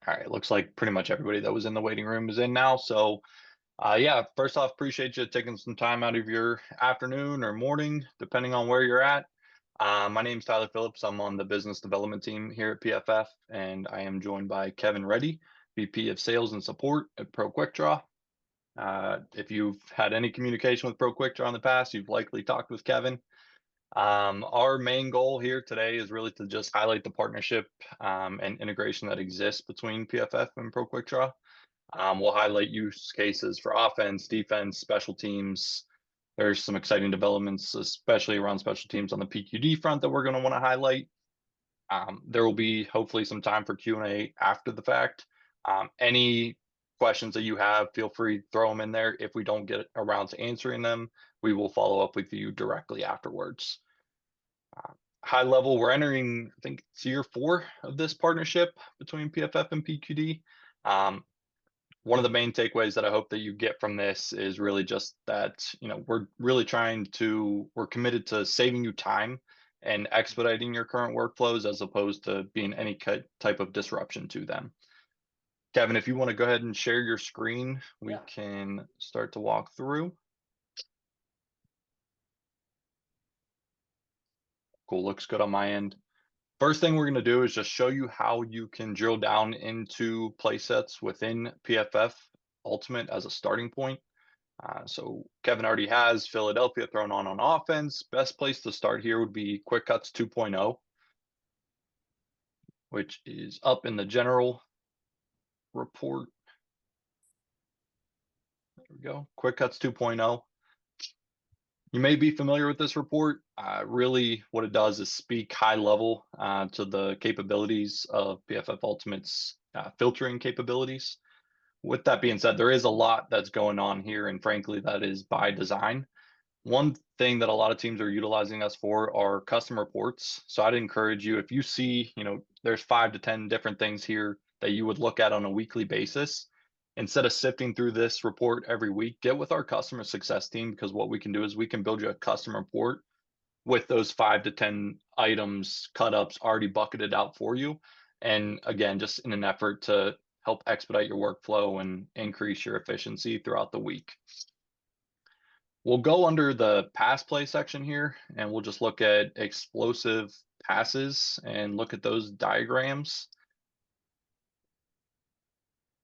All right, looks like pretty much everybody that was in the waiting room is in now. So, yeah, first off, appreciate you taking some time out of your afternoon or morning, depending on where you're at. My name's Tyler Phillips. I'm on the business development team here at PFF, and I am joined by Kevin Reddy, VP of Sales and Support at Pro Quick Draw. If you've had any communication with Pro Quick Draw in the past, you've likely talked with Kevin. Our main goal here today is really to just highlight the partnership and integration that exists between PFF and Pro Quick Draw. We'll highlight use cases for offense, defense, special teams. There's some exciting developments, especially around special teams on the PQD front that we're going to want to highlight. There will be hopefully some time for Q&A after the fact. Any questions that you have, feel free to throw them in there. If we don't get around to answering them, we will follow up with you directly afterwards. High level, we're entering, I think, it's year 4 of this partnership between PFF and PQD. One of the main takeaways that I hope that you get from this is really just that, we're really we're committed to saving you time and expediting your current workflows as opposed to being any type of disruption to them. Kevin, if you want to go ahead and share your screen, we can start to walk through. Cool, looks good on my end. First thing we're going to do is just show you how you can drill down into play sets within PFF Ultimate as a starting point. So Kevin already has Philadelphia thrown on offense. Best place to start here would be Quick Cuts 2.0, which is up in the general report. There we go, Quick Cuts 2.0. You may be familiar with this report. Really, what it does is speak high level to the capabilities of PFF Ultimate's filtering capabilities. With that being said, there is a lot that's going on here, and frankly, that is by design. One thing that a lot of teams are utilizing us for are custom reports. So I'd encourage you, if you see, there's 5 to 10 different things here that you would look at on a weekly basis, instead of sifting through this report every week, get with our customer success team, because what we can do is we can build you a custom report with those 5 to 10 items, cut ups already bucketed out for you. And again, just in an effort to help expedite your workflow and increase your efficiency throughout the week. We'll go under the pass play section here, and we'll just look at explosive passes and look at those diagrams.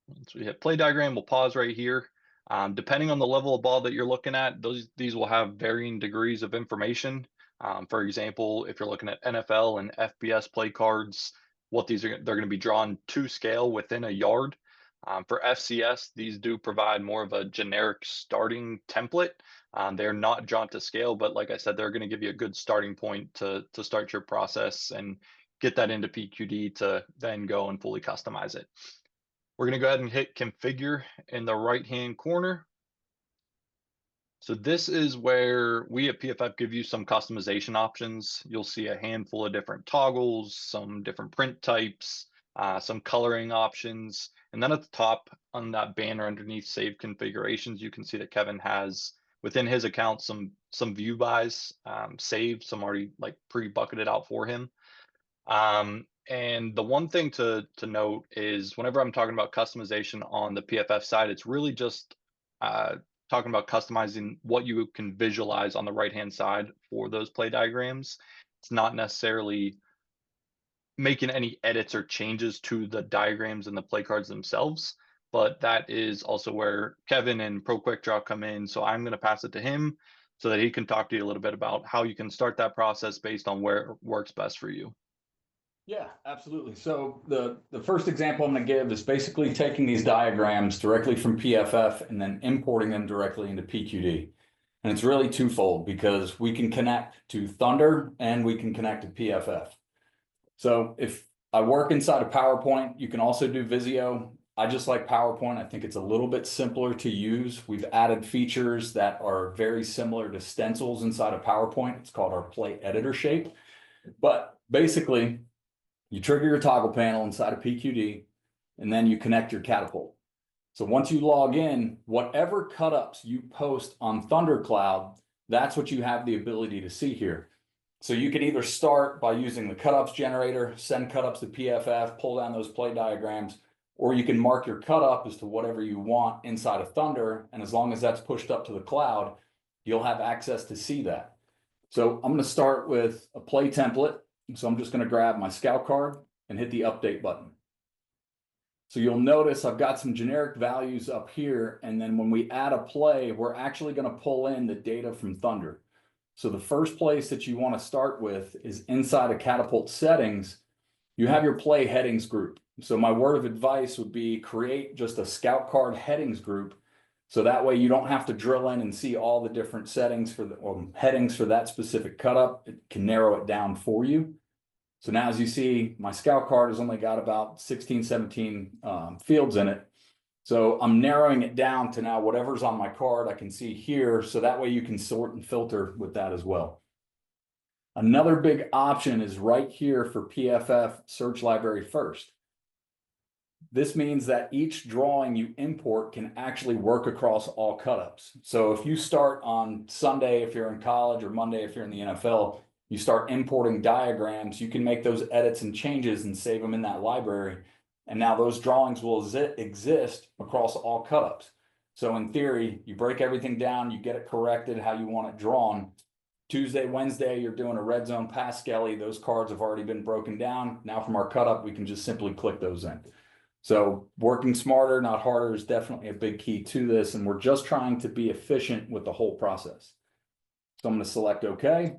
Once we hit play diagram, we'll pause right here. Depending on the level of ball that you're looking at, these will have varying degrees of information. For example, if you're looking at NFL and FBS play cards, they're going to be drawn to scale within a yard. For FCS, these do provide more of a generic starting template. They're not drawn to scale, but like I said, they're going to give you a good starting point to start your process and get that into PQD to then go and fully customize it. We're going to go ahead and hit configure in the right-hand corner. So this is where we at PFF give you some customization options. You'll see a handful of different toggles, some different print types, some coloring options. And then at the top on that banner underneath save configurations, you can see that Kevin has within his account some view buys saved, some already like pre-bucketed out for him. And the one thing to note is whenever I'm talking about customization on the PFF side, it's really just talking about customizing what you can visualize on the right-hand side for those play diagrams. It's not necessarily making any edits or changes to the diagrams and the play cards themselves, but that is also where Kevin and Pro Quick Draw come in. So I'm going to pass it to him so that he can talk to you a little bit about how you can start that process based on where it works best for you. Yeah, absolutely. So the first example I'm going to give is basically taking these diagrams directly from PFF and then importing them directly into PQD. And it's really twofold because we can connect to Thunder and we can connect to PFF. So if I work inside of PowerPoint, you can also do Visio. I just like PowerPoint. I think it's a little bit simpler to use. We've added features that are very similar to stencils inside of PowerPoint. It's called our play editor shape. But basically, you trigger your toggle panel inside of PQD, and then you connect your catapult. So once you log in, whatever cut-ups you post on Thundercloud, that's what you have the ability to see here. So you can either start by using the Cutup Generator, send cut-ups to PFF, pull down those play diagrams, or you can mark your cut up as to whatever you want inside of Thunder. And as long as that's pushed up to the cloud, you'll have access to see that. So I'm going to start with a play template. So I'm just going to grab my scout card and hit the update button. So you'll notice I've got some generic values up here. And then when we add a play, we're actually going to pull in the data from Thunder. So the first place that you want to start with is inside of Catapult settings. You have your play headings group. So my word of advice would be create just a scout card headings group. So that way you don't have to drill in and see all the different settings for the headings for that specific cut up. It can narrow it down for you. So now as you see, my scout card has only got about 16, 17 fields in it. So I'm narrowing it down to now whatever's on my card I can see here. So that way you can sort and filter with that as well. Another big option is right here for PFF search library first. This means that each drawing you import can actually work across all cutups. So if you start on Sunday, if you're in college, or Monday, if you're in the NFL, you start importing diagrams, you can make those edits and changes and save them in that library. And now those drawings will exist across all cutups. So in theory, you break everything down, you get it corrected how you want it drawn. Tuesday, Wednesday, you're doing a red zone pass skelly. Those cards have already been broken down. Now from our cutup, we can just simply click those in. So working smarter, not harder, is definitely a big key to this. And we're just trying to be efficient with the whole process. So I'm going to select OK.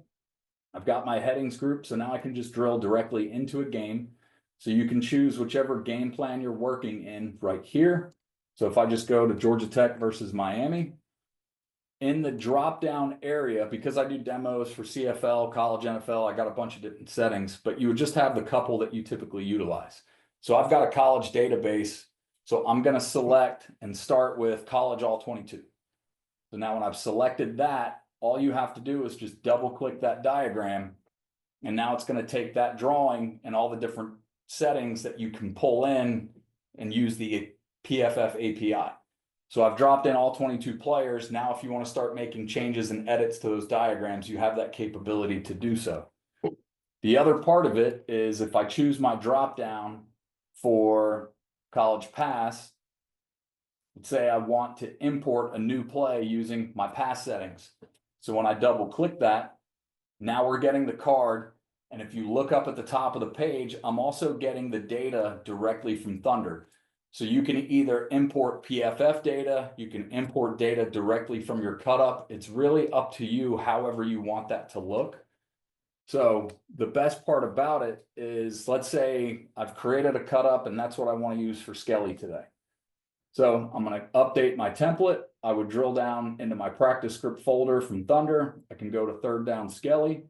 I've got my headings group. So now I can just drill directly into a game. So you can choose whichever game plan you're working in right here. So if I just go to Georgia Tech versus Miami, in the drop down area, because I do demos for CFL, college, NFL, I got a bunch of different settings, but you would just have the couple that you typically utilize. So I've got a college database. So I'm going to select and start with college all 22. So now when I've selected that, all you have to do is just double click that diagram. And now it's going to take that drawing and all the different settings that you can pull in and use the PFF API. So I've dropped in all 22 players. Now, if you want to start making changes and edits to those diagrams, you have that capability to do so. The other part of it is if I choose my drop down for college pass, let's say I want to import a new play using my pass settings. So when I double click that, now we're getting the card. And if you look up at the top of the page, I'm also getting the data directly from Thunder. So you can either import PFF data, you can import data directly from your cutup. It's really up to you, however you want that to look. So the best part about it is, let's say I've created a cutup and that's what I want to use for Skelly today. So I'm going to update my template. I would drill down into my practice script folder from Thunder. I can go to third down Skelly.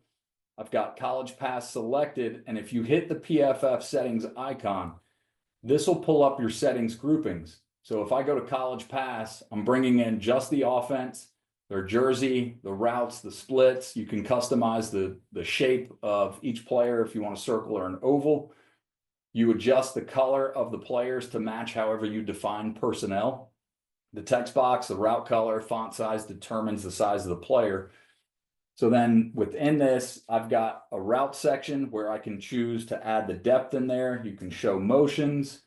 I've got college pass selected. And if you hit the PFF settings icon, this will pull up your settings groupings. So if I go to college pass, I'm bringing in just the offense, their jersey, the routes, the splits. You can customize the shape of each player if you want a circle or an oval. You adjust the color of the players to match however you define personnel. The text box, the route color, font size determines the size of the player. So then within this, I've got a route section where I can choose to add the depth in there. You can show motions.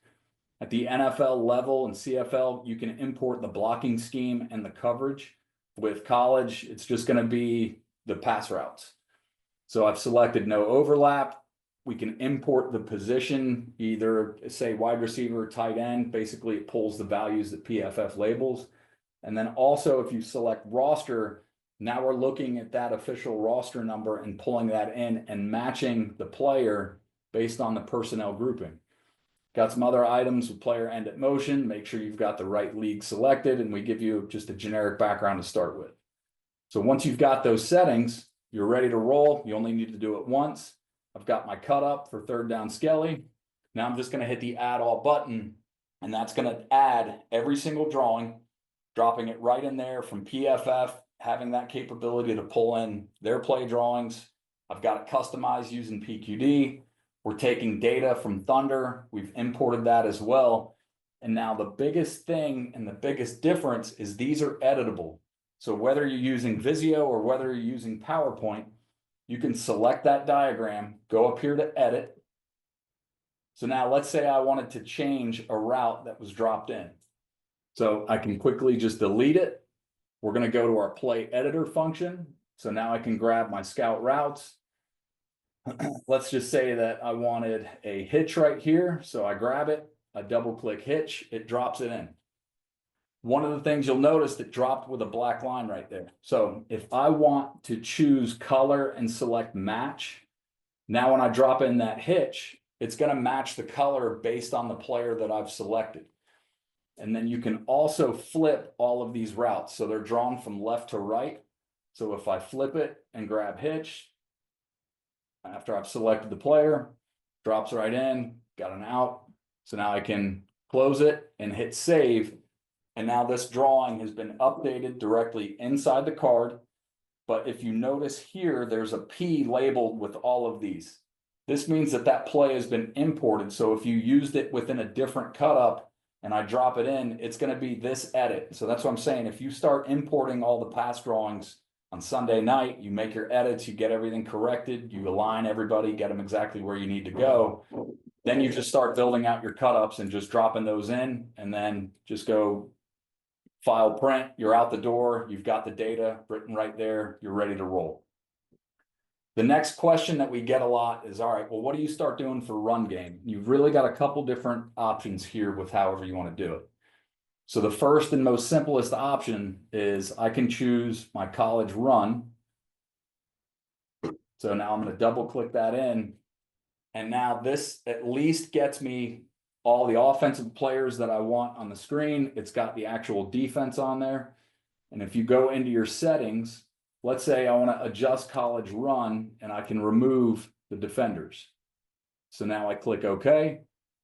At the NFL level and CFL, you can import the blocking scheme and the coverage. With college, it's just going to be the pass routes. So I've selected no overlap. We can import the position, either say wide receiver or tight end. Basically, it pulls the values that PFF labels. And then also if you select roster, now we're looking at that official roster number and pulling that in and matching the player based on the personnel grouping. Got some other items with player end at motion. Make sure you've got the right league selected, and we give you just a generic background to start with. So once you've got those settings, you're ready to roll. You only need to do it once. I've got my cut up for third down Skelly. Now I'm just going to hit the add all button, and that's going to add every single drawing, dropping it right in there from PFF, having that capability to pull in their play drawings. I've got it customized using PQD. We're taking data from Thunder. We've imported that as well. And now the biggest thing and the biggest difference is these are editable. So whether you're using Visio or whether you're using PowerPoint, you can select that diagram, go up here to edit, So now let's say I wanted to change a route that was dropped in. So I can quickly just delete it. We're going to go to our play editor function. So now I can grab my scout routes. Let's just say that I wanted a hitch right here. So I grab it, I double click hitch, it drops it in. One of the things you'll notice that dropped with a black line right there. So if I want to choose color and select match, now when I drop in that hitch, it's going to match the color based on the player that I've selected. And then you can also flip all of these routes. So they're drawn from left to right. So if I flip it and grab hitch, after I've selected the player, drops right in, got an out. So now I can close it and hit save. And now this drawing has been updated directly inside the card. But if you notice here, there's a P labeled with all of these. This means that that play has been imported. So if you used it within a different cutup and I drop it in, it's going to be this edit. So that's what I'm saying. If you start importing all the past drawings on Sunday night, you make your edits, you get everything corrected, you align everybody, get them exactly where you need to go. Then you just start building out your cutups and just dropping those in, and then just go file print, you're out the door, you've got the data written right there, you're ready to roll. The next question that we get a lot is, all right, well, what do you start doing for run game? You've really got a couple different options here with however you want to do it. So the first and most simplest option is I can choose my college run. So now I'm going to double click that in. And now this at least gets me all the offensive players that I want on the screen. It's got the actual defense on there. And if you go into your settings, let's say I want to adjust college run and I can remove the defenders. So now I click OK.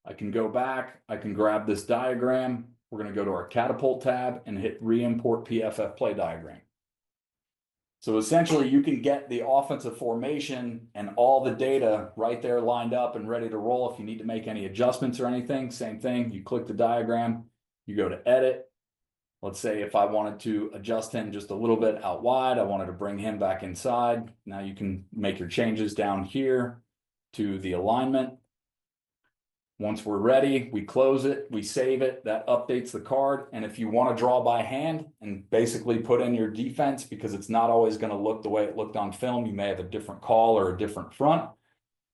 I can go back. I can grab this diagram. We're going to go to our catapult tab and hit re-import PFF play diagram. So essentially you can get the offensive formation and all the data right there lined up and ready to roll. If you need to make any adjustments or anything, same thing. You click the diagram, you go to edit. Let's say if I wanted to adjust him just a little bit out wide, I wanted to bring him back inside. Now you can make your changes down here to the alignment. Once we're ready, we close it, we save it, that updates the card. And if you want to draw by hand and basically put in your defense, because it's not always going to look the way it looked on film, you may have a different call or a different front,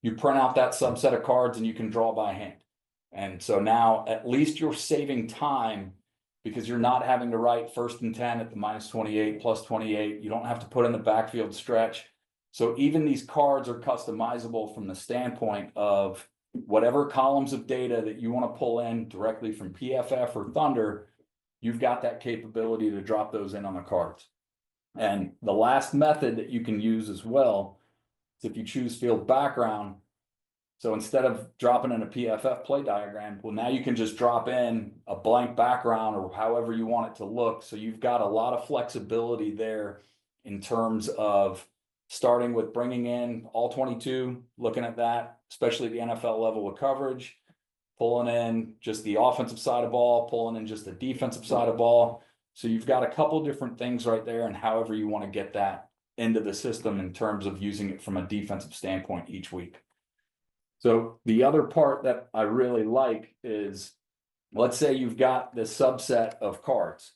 you print out that subset of cards and you can draw by hand. And so now at least you're saving time because you're not having to write 1st and 10 at the -28, +28. You don't have to put in the backfield stretch. So even these cards are customizable from the standpoint of whatever columns of data that you want to pull in directly from PFF or Thunder, you've got that capability to drop those in on the cards. And the last method that you can use as well is if you choose field background. So instead of dropping in a PFF play diagram, well, now you can just drop in a blank background or however you want it to look. So you've got a lot of flexibility there in terms of starting with bringing in all 22, looking at that, especially the NFL level of coverage, pulling in just the offensive side of ball, pulling in just the defensive side of ball. So you've got a couple different things right there and however you want to get that into the system in terms of using it from a defensive standpoint each week. So the other part that I really like is, let's say you've got this subset of cards.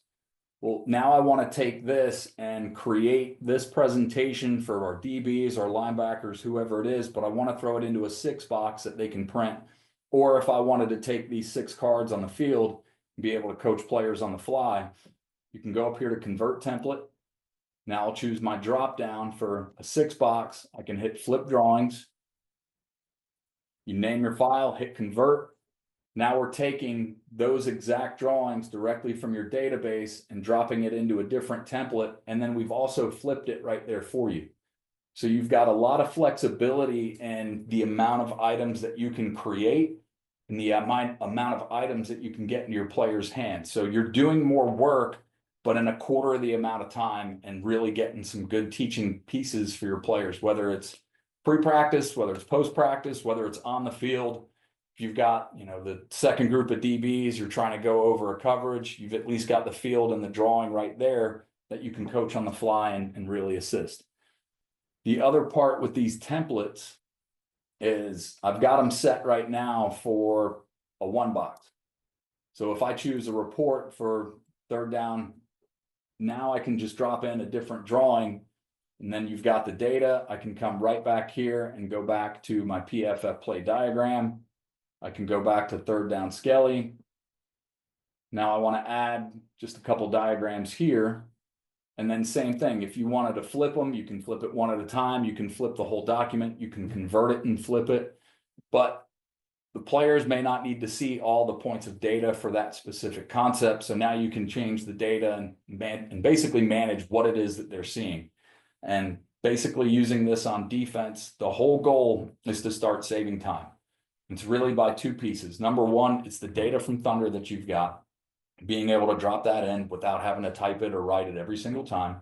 Well, now I want to take this and create this presentation for our DBs, our linebackers, whoever it is, but I want to throw it into a 6 box that they can print. Or if I wanted to take these 6 cards on the field and be able to coach players on the fly, you can go up here to convert template. Now I'll choose my drop down for a 6 box. I can hit flip drawings. You name your file, hit convert. Now we're taking those exact drawings directly from your database and dropping it into a different template. And then we've also flipped it right there for you. So you've got a lot of flexibility in the amount of items that you can create and the amount of items that you can get in your player's hands. So you're doing more work, but in a quarter of the amount of time and really getting some good teaching pieces for your players, whether it's pre-practice, whether it's post-practice, whether it's on the field. If you've got, the second group of DBs, you're trying to go over a coverage, you've at least got the field and the drawing right there that you can coach on the fly and really assist. The other part with these templates is I've got them set right now for a 1-box. So if I choose a report for 3rd down, now I can just drop in a different drawing, and then you've got the data. I can come right back here and go back to my PFF play diagram. I can go back to 3rd down Skelly. Now I want to add just a couple diagrams here. And then same thing, if you wanted to flip them, you can flip it one at a time. You can flip the whole document. You can convert it and flip it. But the players may not need to see all the points of data for that specific concept. So now you can change the data and basically manage what it is that they're seeing. And basically using this on defense, the whole goal is to start saving time. It's really by 2 pieces. Number one, it's the data from Thunder that you've got, being able to drop that in without having to type it or write it every single time.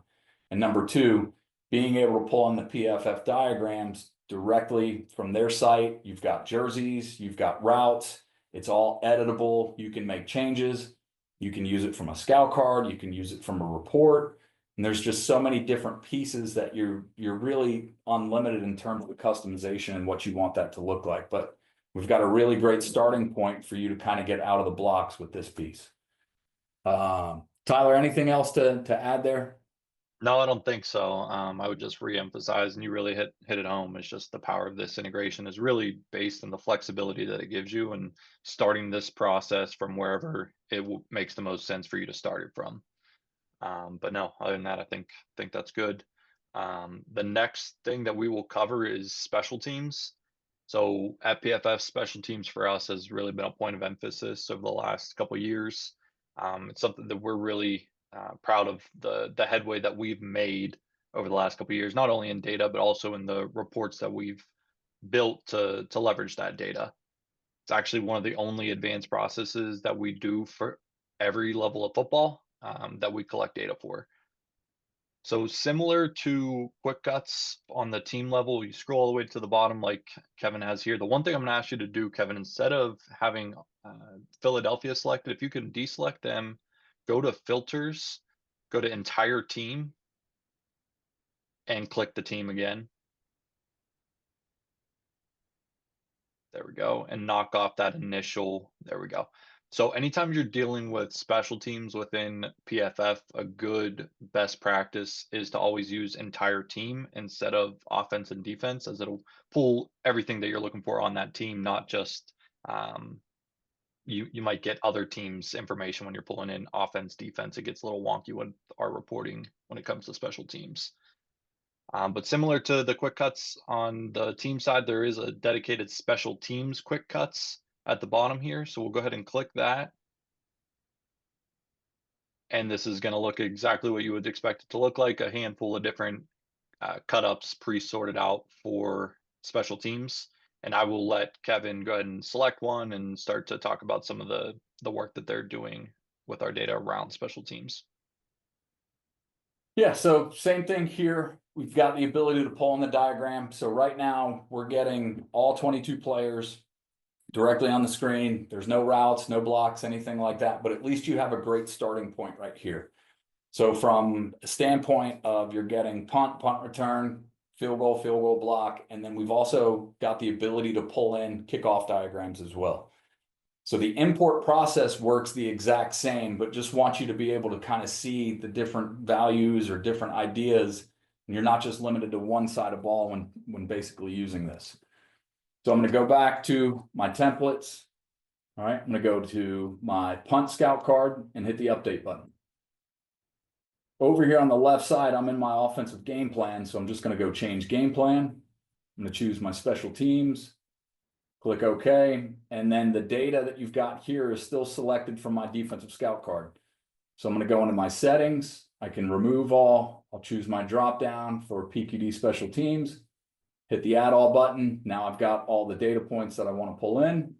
And number 2, being able to pull in the PFF diagrams directly from their site. You've got jerseys, you've got routes, it's all editable. You can make changes. You can use it from a scout card. You can use it from a report. And there's just so many different pieces that you're really unlimited in terms of the customization and what you want that to look like. But we've got a really great starting point for you to kind of get out of the blocks with this piece. Tyler, anything else to add there? No, I don't think so. I would just reemphasize, and you really hit it home. It's just the power of this integration is really based on the flexibility that it gives you, and starting this process from wherever it makes the most sense for you to start it from. But no, other than that, I think that's good. The next thing that we will cover is special teams. So at PFF, special teams for us has really been a point of emphasis over the last couple of years. It's something that we're really proud of the headway that we've made over the last couple of years, not only in data, but also in the reports that we've built to leverage that data. It's actually one of the only advanced processes that we do for every level of football that we collect data for. So similar to quick cuts on the team level, you scroll all the way to the bottom like Kevin has here. The one thing I'm going to ask you to do, Kevin, instead of having Philadelphia selected, if you can deselect them, go to filters, go to entire team, and click the team again. There we go. And knock off that initial, there we go. So anytime you're dealing with special teams within PFF, a good best practice is to always use entire team instead of offense and defense, as it'll pull everything that you're looking for on that team, not just you might get other teams' information when you're pulling in offense, defense. It gets a little wonky with our reporting when it comes to special teams. But similar to the quick cuts on the team side, there is a dedicated special teams quick cuts at the bottom here. So we'll go ahead and click that. And this is going to look exactly what you would expect it to look like, a handful of different cut-ups pre-sorted out for special teams. And I will let Kevin go ahead and select one and start to talk about some of the work that they're doing with our data around special teams. Yeah, so same thing here. We've got the ability to pull in the diagram. So right now we're getting all 22 players directly on the screen. There's no routes, no blocks, anything like that, but at least you have a great starting point right here. So from a standpoint of you're getting punt return, field goal block, and then we've also got the ability to pull in kickoff diagrams as well. So the import process works the exact same, but just want you to be able to kind of see the different values or different ideas, and you're not just limited to one side of ball when basically using this. So I'm going to go back to my templates. All right, I'm going to go to my punt scout card and hit the update button. Over here on the left side, I'm in my offensive game plan. So I'm just going to go change game plan. I'm going to choose my special teams, click OK. And then the data that you've got here is still selected from my defensive scout card. So I'm going to go into my settings. I can remove all. I'll choose my drop down for PQD special teams. Hit the add all button. Now I've got all the data points that I want to pull in.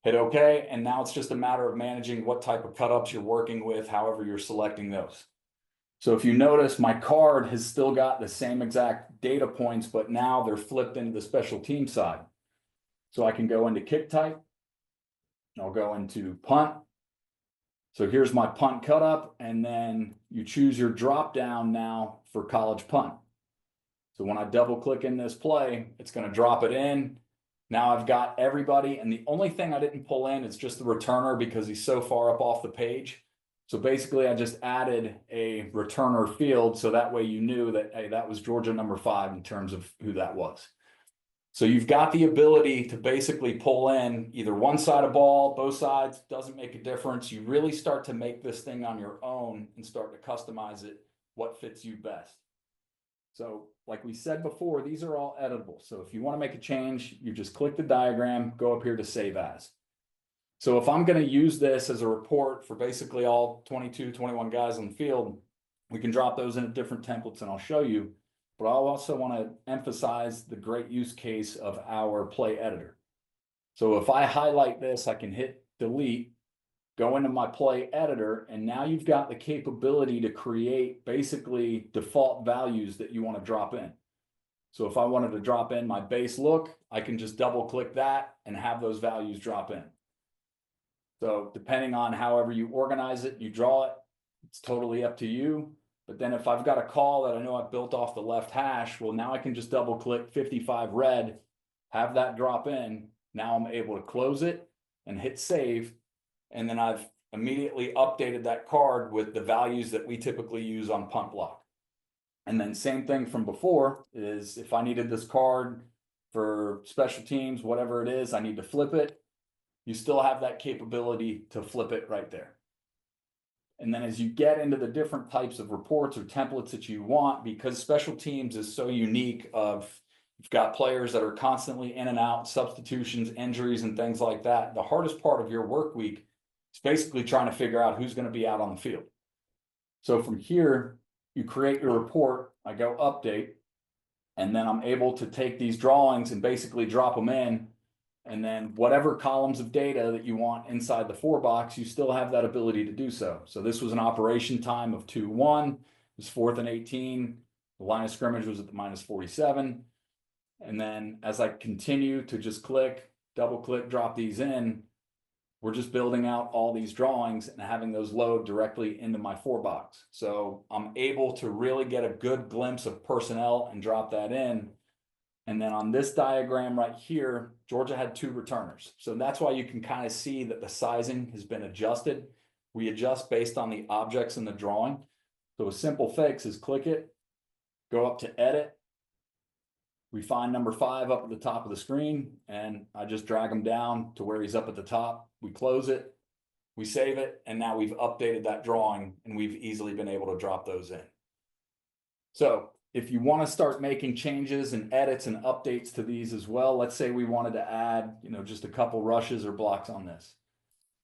Hit OK. And now it's just a matter of managing what type of cut-ups you're working with, however you're selecting those. So if you notice, my card has still got the same exact data points, but now they're flipped into the special team side. So I can go into kick type. I'll go into punt. So here's my punt cut-up, and then you choose your drop down now for college punt. So when I double click in this play, it's going to drop it in. Now I've got everybody, and the only thing I didn't pull in is just the returner because he's so far up off the page. So basically I just added a returner field so that way you knew that, hey, that was Georgia number 5 in terms of who that was. So you've got the ability to basically pull in either one side of ball, both sides, doesn't make a difference. You really start to make this thing on your own and start to customize it, what fits you best. So like we said before, these are all editable. So if you want to make a change, you just click the diagram, go up here to save as. So if I'm going to use this as a report for basically all 22, 21 guys on the field, we can drop those into different templates and I'll show you. But I'll also want to emphasize the great use case of our play editor. So if I highlight this, I can hit delete, go into my play editor, and now you've got the capability to create basically default values that you want to drop in. So if I wanted to drop in my base look, I can just double click that and have those values drop in. So depending on however you organize it, you draw it, it's totally up to you. But then if I've got a call that I know I've built off the left hash, well, now I can just double click 55 red, have that drop in. Now I'm able to close it and hit save. And then I've immediately updated that card with the values that we typically use on punt block. And then same thing from before is if I needed this card for special teams, whatever it is, I need to flip it. You still have that capability to flip it right there. And then as you get into the different types of reports or templates that you want, because special teams is so unique of, you've got players that are constantly in and out, substitutions, injuries, and things like that. The hardest part of your work week is basically trying to figure out who's going to be out on the field. So from here, you create your report, I go update, and then I'm able to take these drawings and basically drop them in. And then whatever columns of data that you want inside the 4 box, you still have that ability to do so. So this was an operation time of 2-1, it was 4th and 18. The line of scrimmage was at the -47. And then as I continue to just click, double click, drop these in, we're just building out all these drawings and having those load directly into my 4 box. So I'm able to really get a good glimpse of personnel and drop that in. And then on this diagram right here, Georgia had 2 returners. So that's why you can kind of see that the sizing has been adjusted. We adjust based on the objects in the drawing. So a simple fix is click it, go up to edit. We find number 5 up at the top of the screen, and I just drag him down to where he's up at the top. We close it, we save it, and now we've updated that drawing and we've easily been able to drop those in. So if you want to start making changes and edits and updates to these as well, let's say we wanted to add, just a couple rushes or blocks on this.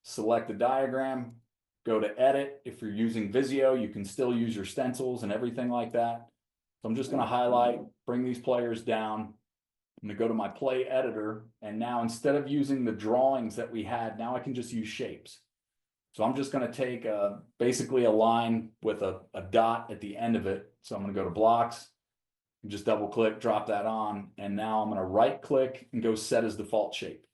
Select the diagram, go to edit. If you're using Visio, you can still use your stencils and everything like that. So I'm just going to highlight, bring these players down. I'm going to go to my play editor. And now instead of using the drawings that we had, now I can just use shapes. So I'm just going to take basically a line with a dot at the end of it. So I'm going to go to blocks, and just double click, drop that on. And now I'm going to right click and go set as default shape.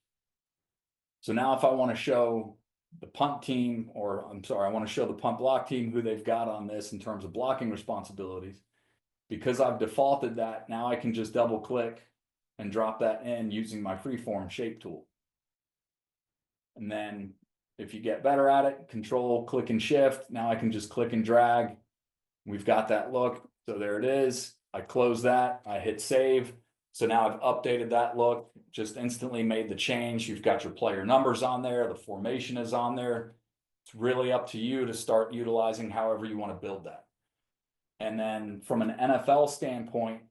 So now if I want to show the punt team, or I'm sorry, I want to show the punt block team who they've got on this in terms of blocking responsibilities, because I've defaulted that, now I can just double click and drop that in using my freeform shape tool. And then if you get better at it, control, click and shift. Now I can just click and drag. We've got that look. So there it is. I close that. I hit save. So now I've updated that look, just instantly made the change. You've got your player numbers on there. The formation is on there. It's really up to you to start utilizing however you want to build that. And then from an NFL standpoint,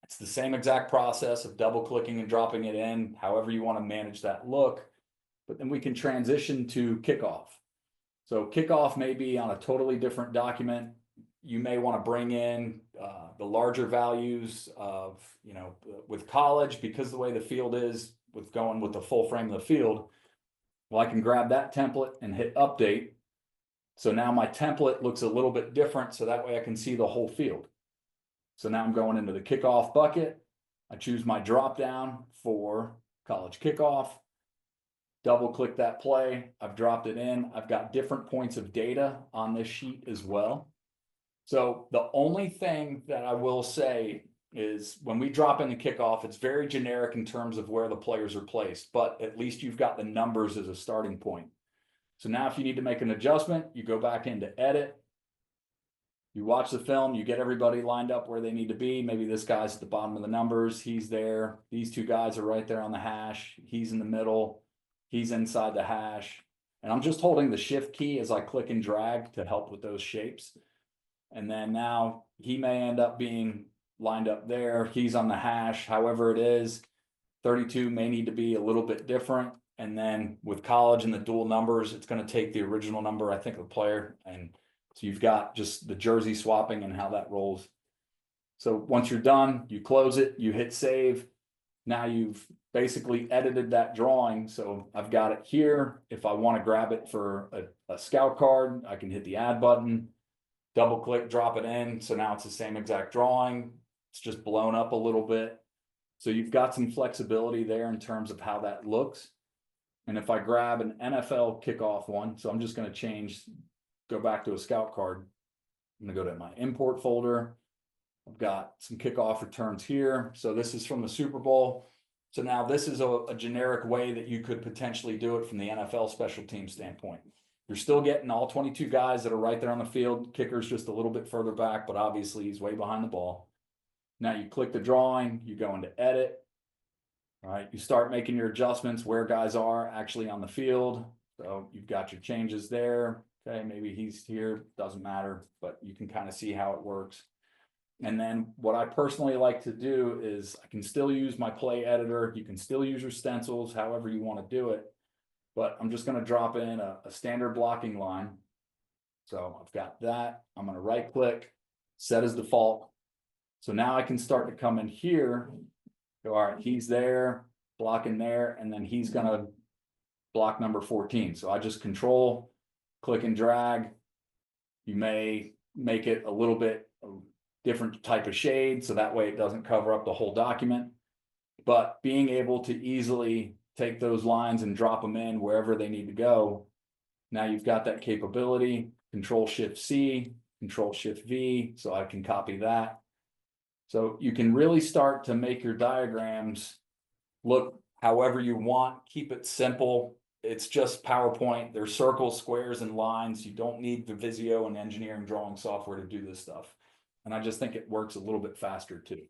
it's the same exact process of double clicking and dropping it in, however you want to manage that look. But then we can transition to kickoff. So kickoff may be on a totally different document. You may want to bring in the larger values of, with college, because the way the field is with going with the full frame of the field. Well, I can grab that template and hit update. So now my template looks a little bit different. So that way I can see the whole field. So now I'm going into the kickoff bucket. I choose my drop down for college kickoff. Double click that play. I've dropped it in. I've got different points of data on this sheet as well. So the only thing that I will say is when we drop in the kickoff, it's very generic in terms of where the players are placed, but at least you've got the numbers as a starting point. So now if you need to make an adjustment, you go back into edit, you watch the film, you get everybody lined up where they need to be. Maybe this guy's at the bottom of the numbers, he's there. These two guys are right there on the hash. He's in the middle, he's inside the hash. And I'm just holding the shift key as I click and drag to help with those shapes. And then now he may end up being lined up there. He's on the hash, however it is. 32 may need to be a little bit different. And then with college and the dual numbers, it's going to take the original number, I think, of the player. And so you've got just the jersey swapping and how that rolls. So once you're done, you close it, you hit save. Now you've basically edited that drawing. So I've got it here. If I want to grab it for a scout card, I can hit the add button, double click, drop it in. So now it's the same exact drawing. It's just blown up a little bit. So you've got some flexibility there in terms of how that looks. And if I grab an NFL kickoff one, so I'm just going to go back to a scout card. I'm going to go to my import folder. I've got some kickoff returns here. So this is from the Super Bowl. So now this is a generic way that you could potentially do it from the NFL special team standpoint. You're still getting all 22 guys that are right there on the field. Kicker's just a little bit further back, but obviously he's way behind the ball. Now you click the drawing, you go into edit. All right, you start making your adjustments where guys are actually on the field. So you've got your changes there. Okay, maybe he's here, doesn't matter, but you can kind of see how it works. And then what I personally like to do is I can still use my play editor. You can still use your stencils, however you want to do it. But I'm just going to drop in a standard blocking line. So I've got that. I'm going to right click, set as default. So now I can start to come in here. Go, all right, he's there, blocking there, and then he's going to block number 14. So I just control, click and drag. You may make it a little bit different type of shade, so that way it doesn't cover up the whole document. But being able to easily take those lines and drop them in wherever they need to go. Now you've got that capability. Control Shift C, Control Shift V, so I can copy that. So you can really start to make your diagrams look however you want. Keep it simple. It's just PowerPoint. There's circles, squares, and lines. You don't need the Visio and engineering drawing software to do this stuff. And I just think it works a little bit faster too.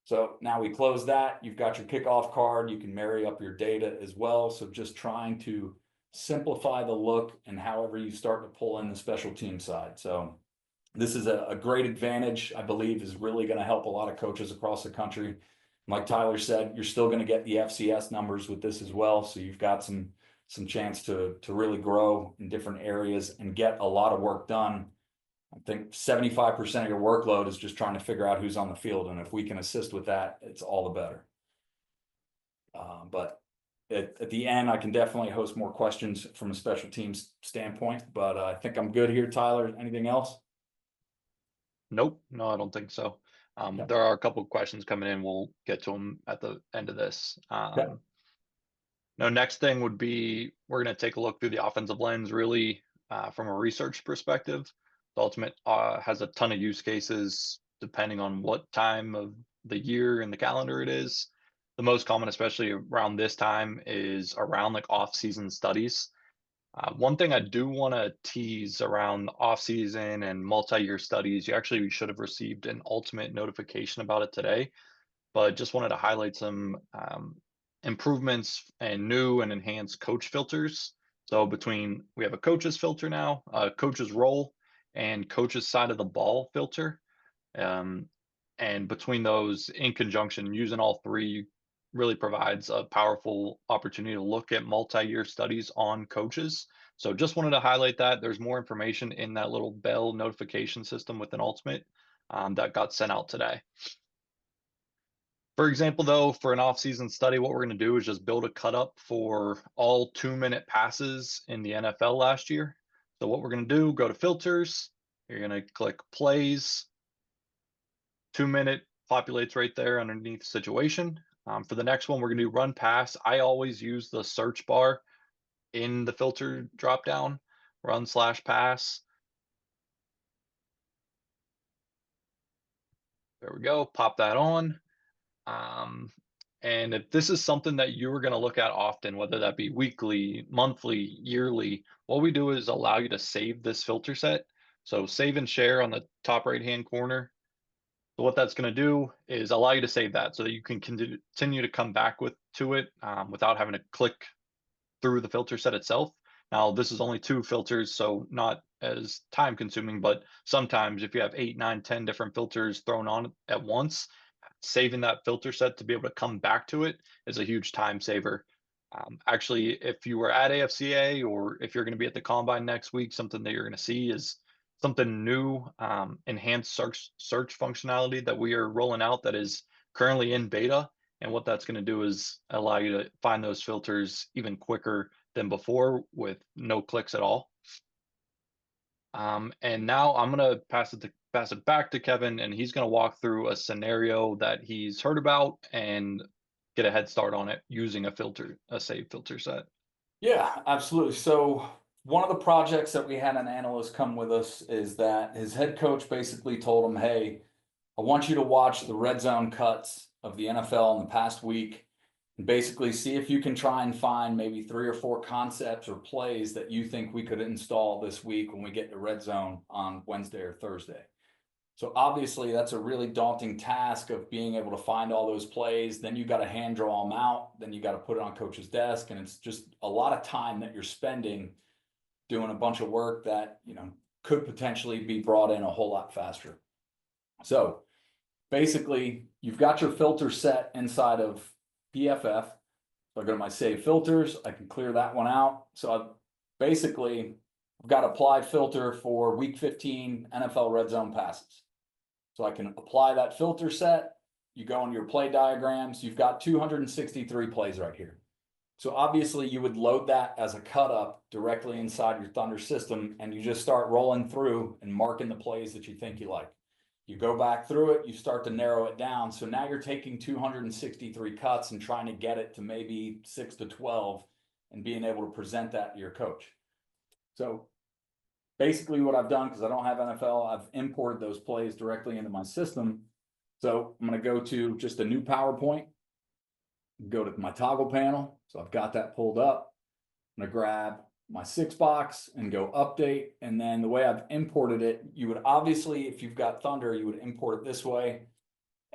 So now we close that. You've got your kickoff card. You can marry up your data as well. So just trying to simplify the look and however you start to pull in the special team side. So this is a great advantage, I believe, is really going to help a lot of coaches across the country. Like Tyler said, you're still going to get the FCS numbers with this as well. So you've got some chance to really grow in different areas and get a lot of work done. I think 75% of your workload is just trying to figure out who's on the field. And if we can assist with that, it's all the better. But at the end, I can definitely host more questions from a special teams standpoint. But I think I'm good here, Tyler. Anything else? Nope, no, I don't think so. There are a couple of questions coming in. We'll get to them at the end of this. Now, next thing would be we're going to take a look through the offensive lens, really from a research perspective. The Ultimate has a ton of use cases depending on what time of the year and the calendar it is. The most common, especially around this time, is around like off-season studies. One thing I do want to tease around off-season and multi-year studies, you actually should have received an Ultimate notification about it today, but just wanted to highlight some improvements and new and enhanced coach filters. So we have a coach's filter now, a coach's role, and coach's side of the ball filter. And between those, in conjunction, using all three really provides a powerful opportunity to look at multi-year studies on coaches. So just wanted to highlight that. There's more information in that little bell notification system within Ultimate that got sent out today. For example, though, for an off-season study, what we're going to do is just build a cut-up for all 2-minute passes in the NFL last year. So what we're going to do, go to filters, you're going to click plays, 2-minute populates right there underneath situation. For the next one, we're going to do run pass. I always use the search bar in the filter dropdown, run/pass. There we go. Pop that on. Um, and if this is something that you are going to look at often, whether that be weekly, monthly, yearly, what we do is allow you to save this filter set. So save and share on the top right hand corner. So what that's going to do is allow you to save that so that you can continue to come back to it without having to click through the filter set itself. Now, this is only 2 filters, so not as time consuming, but sometimes if you have 8, 9, 10 different filters thrown on at once, saving that filter set to be able to come back to it is a huge time saver. Actually, if you were at AFCA or if you're going to be at the combine next week, something that you're going to see is something new, enhanced search functionality that we are rolling out that is currently in beta. And what that's going to do is allow you to find those filters even quicker than before with no clicks at all. And now I'm going to pass it back to Kevin, and he's going to walk through a scenario that he's heard about and get a head start on it using a save filter set. Yeah, absolutely. So one of the projects that we had an analyst come with us is that his head coach basically told him, hey, I want you to watch the red zone cuts of the NFL in the past week and basically see if you can try and find maybe 3 or 4 concepts or plays that you think we could install this week when we get to red zone on Wednesday or Thursday. So obviously that's a really daunting task of being able to find all those plays. Then you got to hand draw them out. Then you got to put it on coach's desk. And it's just a lot of time that you're spending doing a bunch of work that, could potentially be brought in a whole lot faster. So basically you've got your filter set inside of PFF. So I go to my save filters. I can clear that one out. So I've got applied filter for week 15 NFL red zone passes. So I can apply that filter set. You go into your play diagrams. You've got 263 plays right here. So obviously you would load that as a cut up directly inside your Thunder system, and you just start rolling through and marking the plays that you think you like. You go back through it, you start to narrow it down. So now you're taking 263 cuts and trying to get it to maybe 6 to 12 and being able to present that to your coach. So basically what I've done, because I don't have NFL, I've imported those plays directly into my system. So I'm going to go to just a new PowerPoint, go to my toggle panel. So I've got that pulled up. I'm going to grab my 6 box and go update. And then the way I've imported it, you would obviously, if you've got Thunder, you would import it this way.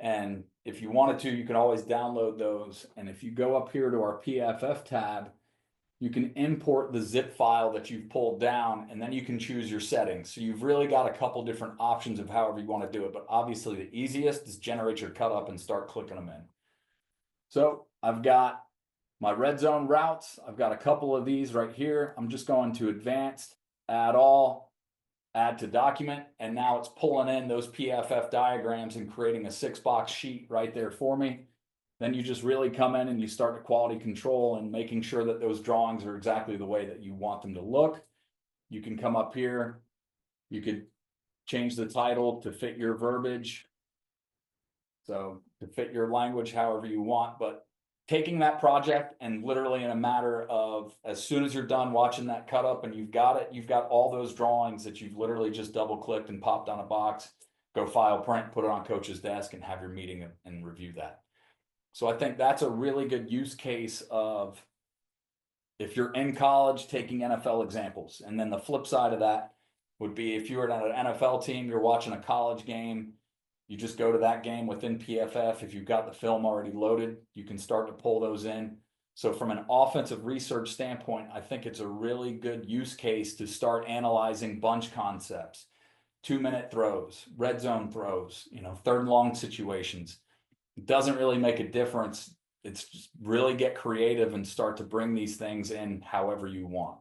And if you wanted to, you can always download those. And if you go up here to our PFF tab, you can import the zip file that you've pulled down, and then you can choose your settings. So you've really got a couple different options of however you want to do it. But obviously the easiest is generate your cut up and start clicking them in. So I've got my red zone routes. I've got a couple of these right here. I'm just going to advanced, add all, add to document. And now it's pulling in those PFF diagrams and creating a 6-box sheet right there for me. Then you just really come in and you start to quality control and making sure that those drawings are exactly the way that you want them to look. You can come up here. You could change the title to fit your verbiage. So to fit your language however you want, but taking that project and literally in a matter of, as soon as you're done watching that cut up and you've got it, you've got all those drawings that you've literally just double clicked and popped on a box, go file print, put it on coach's desk and have your meeting and review that. So I think that's a really good use case of if you're in college taking NFL examples. And then the flip side of that would be if you're at an NFL team, you're watching a college game, you just go to that game within PFF. If you've got the film already loaded, you can start to pull those in. So from an offensive research standpoint, I think it's a really good use case to start analyzing bunch concepts, 2-minute throws, red zone throws, 3rd and long situations. It doesn't really make a difference. It's just really get creative and start to bring these things in however you want.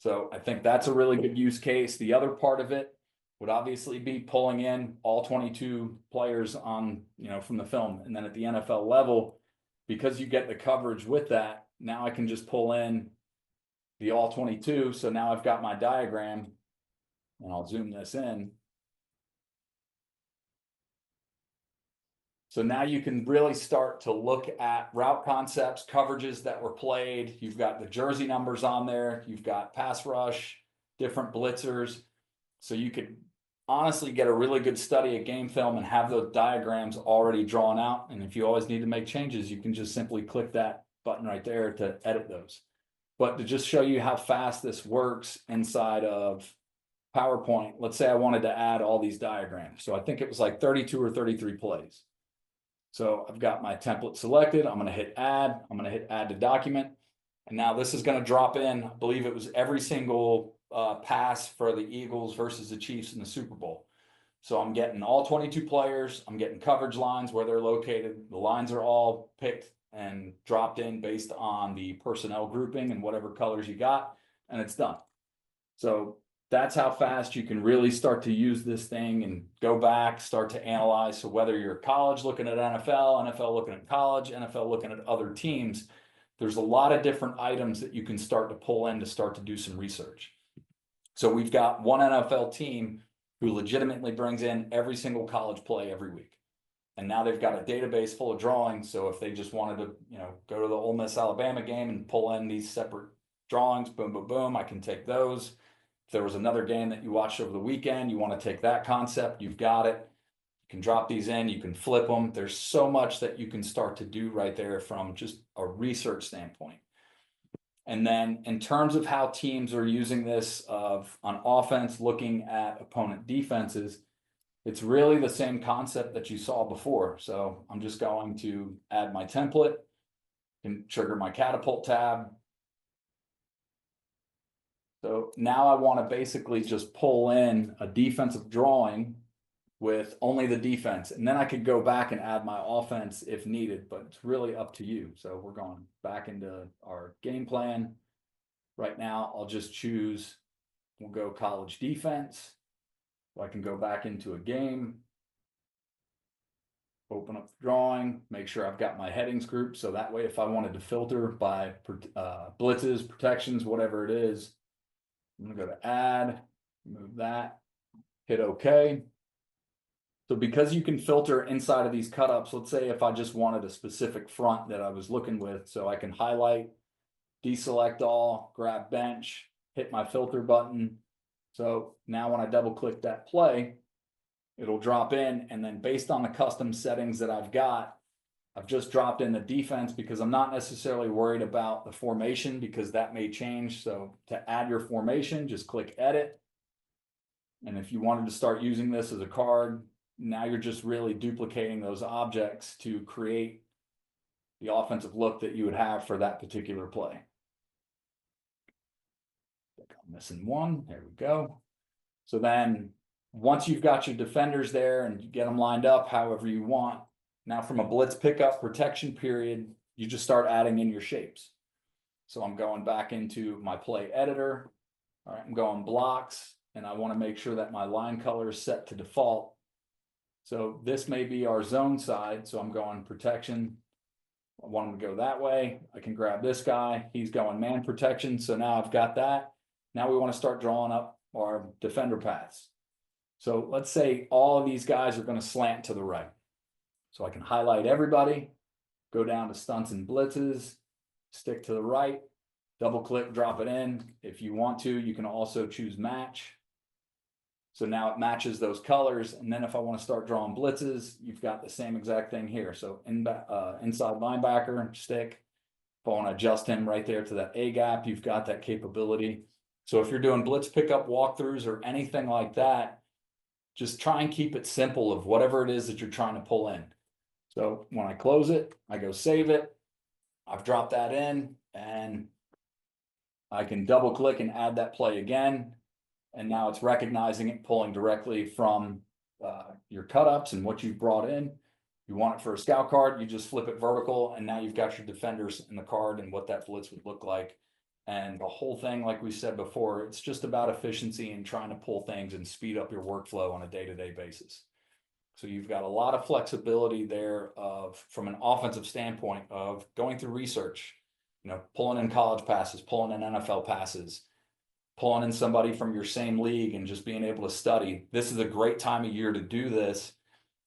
So I think that's a really good use case. The other part of it would obviously be pulling in all 22 players on, from the film. And then at the NFL level, because you get the coverage with that, now I can just pull in the all 22. So now I've got my diagram and I'll zoom this in. So now you can really start to look at route concepts, coverages that were played. You've got the jersey numbers on there. You've got pass rush, different blitzers. So you could honestly get a really good study of game film and have those diagrams already drawn out. And if you always need to make changes, you can just simply click that button right there to edit those. But to just show you how fast this works inside of PowerPoint, let's say I wanted to add all these diagrams. So I think it was like 32 or 33 plays. So I've got my template selected. I'm going to hit add. I'm going to hit add to document. And now this is going to drop in, I believe it was every single pass for the Eagles versus the Chiefs in the Super Bowl. So I'm getting all 22 players. I'm getting coverage lines where they're located. The lines are all picked and dropped in based on the personnel grouping and whatever colors you got, and it's done. So that's how fast you can really start to use this thing and go back, start to analyze. So whether you're college looking at NFL, NFL looking at college, NFL looking at other teams, there's a lot of different items that you can start to pull in to start to do some research. So we've got one NFL team who legitimately brings in every single college play every week. And now they've got a database full of drawings. So if they just wanted to, go to the Ole Miss Alabama game and pull in these separate drawings, boom, boom, boom, I can take those. If there was another game that you watched over the weekend, you want to take that concept, you've got it. You can drop these in, you can flip them. There's so much that you can start to do right there from just a research standpoint. And then in terms of how teams are using this on offense, looking at opponent defenses, it's really the same concept that you saw before. So I'm just going to add my template and trigger my catapult tab. So now I want to basically just pull in a defensive drawing with only the defense. And then I could go back and add my offense if needed, but it's really up to you. So we're going back into our game plan. Right now, I'll just choose, we'll go college defense. So I can go back into a game, open up the drawing, make sure I've got my headings grouped. So that way, if I wanted to filter by blitzes, protections, whatever it is, I'm going to go to add, move that, hit OK. So because you can filter inside of these cutups, let's say if I just wanted a specific front that I was looking with, so I can highlight, deselect all, grab bench, hit my filter button. So now when I double click that play, it'll drop in, and then based on the custom settings that I've got, I've just dropped in the defense because I'm not necessarily worried about the formation because that may change. So to add your formation, just click edit. And if you wanted to start using this as a card, now you're just really duplicating those objects to create the offensive look that you would have for that particular play. I think I'm missing one. There we go. So then once you've got your defenders there and you get them lined up however you want, now from a blitz pickup protection period, you just start adding in your shapes. So I'm going back into my play editor. All right, I'm going blocks, and I want to make sure that my line color is set to default. So this may be our zone side. So I'm going protection. I want him to go that way. I can grab this guy. He's going man protection. So now I've got that. Now we want to start drawing up our defender paths. So let's say all of these guys are going to slant to the right. So I can highlight everybody, go down to stunts and blitzes, stick to the right, double click, drop it in. If you want to, you can also choose match. So now it matches those colors. And then if I want to start drawing blitzes, you've got the same exact thing here. So inside linebacker, stick. If I want to adjust him right there to that A gap, you've got that capability. So if you're doing blitz pickup walkthroughs or anything like that, just try and keep it simple of whatever it is that you're trying to pull in. So when I close it, I go save it. I've dropped that in, and I can double click and add that play again. And now it's recognizing it, pulling directly from your cutups and what you've brought in. You want it for a scout card, you just flip it vertical, and now you've got your defenders in the card and what that blitz would look like. And the whole thing, like we said before, it's just about efficiency and trying to pull things and speed up your workflow on a day-to-day basis. So you've got a lot of flexibility there from an offensive standpoint of going through research, pulling in college passes, pulling in NFL passes, pulling in somebody from your same league and just being able to study. This is a great time of year to do this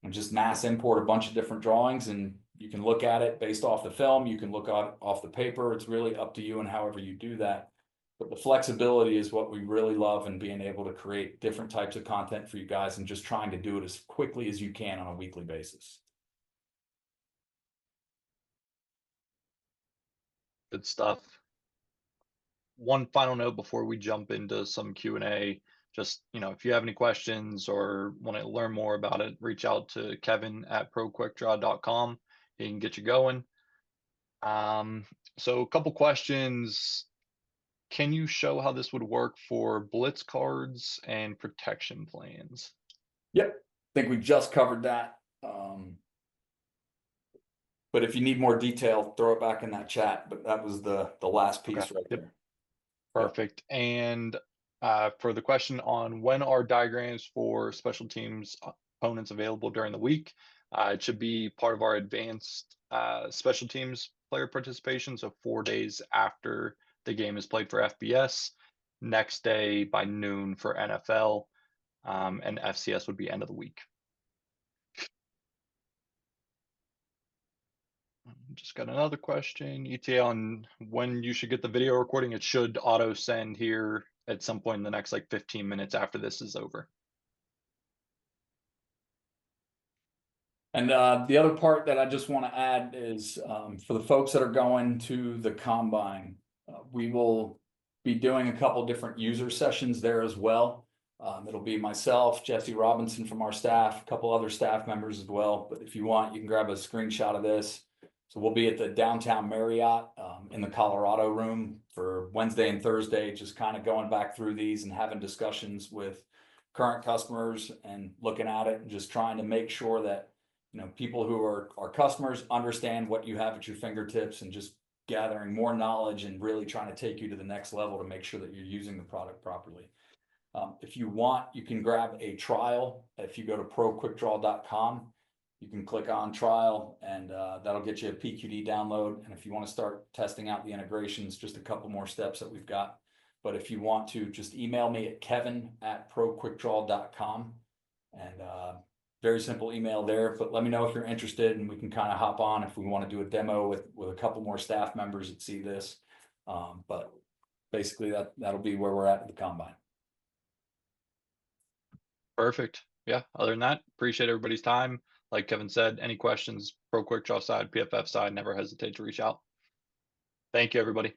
and just mass import a bunch of different drawings, and you can look at it based off the film. You can look off the paper. It's really up to you and however you do that. But the flexibility is what we really love, and being able to create different types of content for you guys and just trying to do it as quickly as you can on a weekly basis. Good stuff. One final note before we jump into some Q&A, just, if you have any questions or want to learn more about it, reach out to Kevin at proquickdraw.com. He can get you going. So a couple questions. Can you show how this would work for blitz cards and protection plans? Yep, I think we just covered that. But if you need more detail, throw it back in that chat. But that was the last piece Okay. right Yep. there. Perfect. And for the question on when are diagrams for special teams opponents available during the week, it should be part of our advanced special teams player participation. So 4 days after the game is played for FBS, next day by noon for NFL, and FCS would be end of the week. Just got another question, ETA, on when you should get the video recording. It should auto send here at some point in the next 15 minutes after this is over. And the other part that I just want to add is for the folks that are going to the combine, we will be doing a couple different user sessions there as well. It'll be myself, Jesse Robinson from our staff, a couple other staff members as well. But if you want, you can grab a screenshot of this. So we'll be at the downtown Marriott in the Colorado room for Wednesday and Thursday, just kind of going back through these and having discussions with current customers and looking at it and just trying to make sure that people who are our customers understand what you have at your fingertips, and just gathering more knowledge and really trying to take you to the next level to make sure that you're using the product properly. If you want, you can grab a trial. If you go to proquickdraw.com, you can click on trial, and that'll get you a PQD download. And if you want to start testing out the integrations, just a couple more steps that we've got. But if you want to, just email me at kevin@proquickdraw.com, and very simple email there. But let me know if you're interested, and we can kind of hop on if we want to do a demo with a couple more staff members that see this. But basically that'll be where we're at the combine. Perfect. Yeah. Other than that, appreciate everybody's time. Like Kevin said, any questions, Pro Quick Draw side, PFF side, never hesitate to reach out. Thank you, everybody.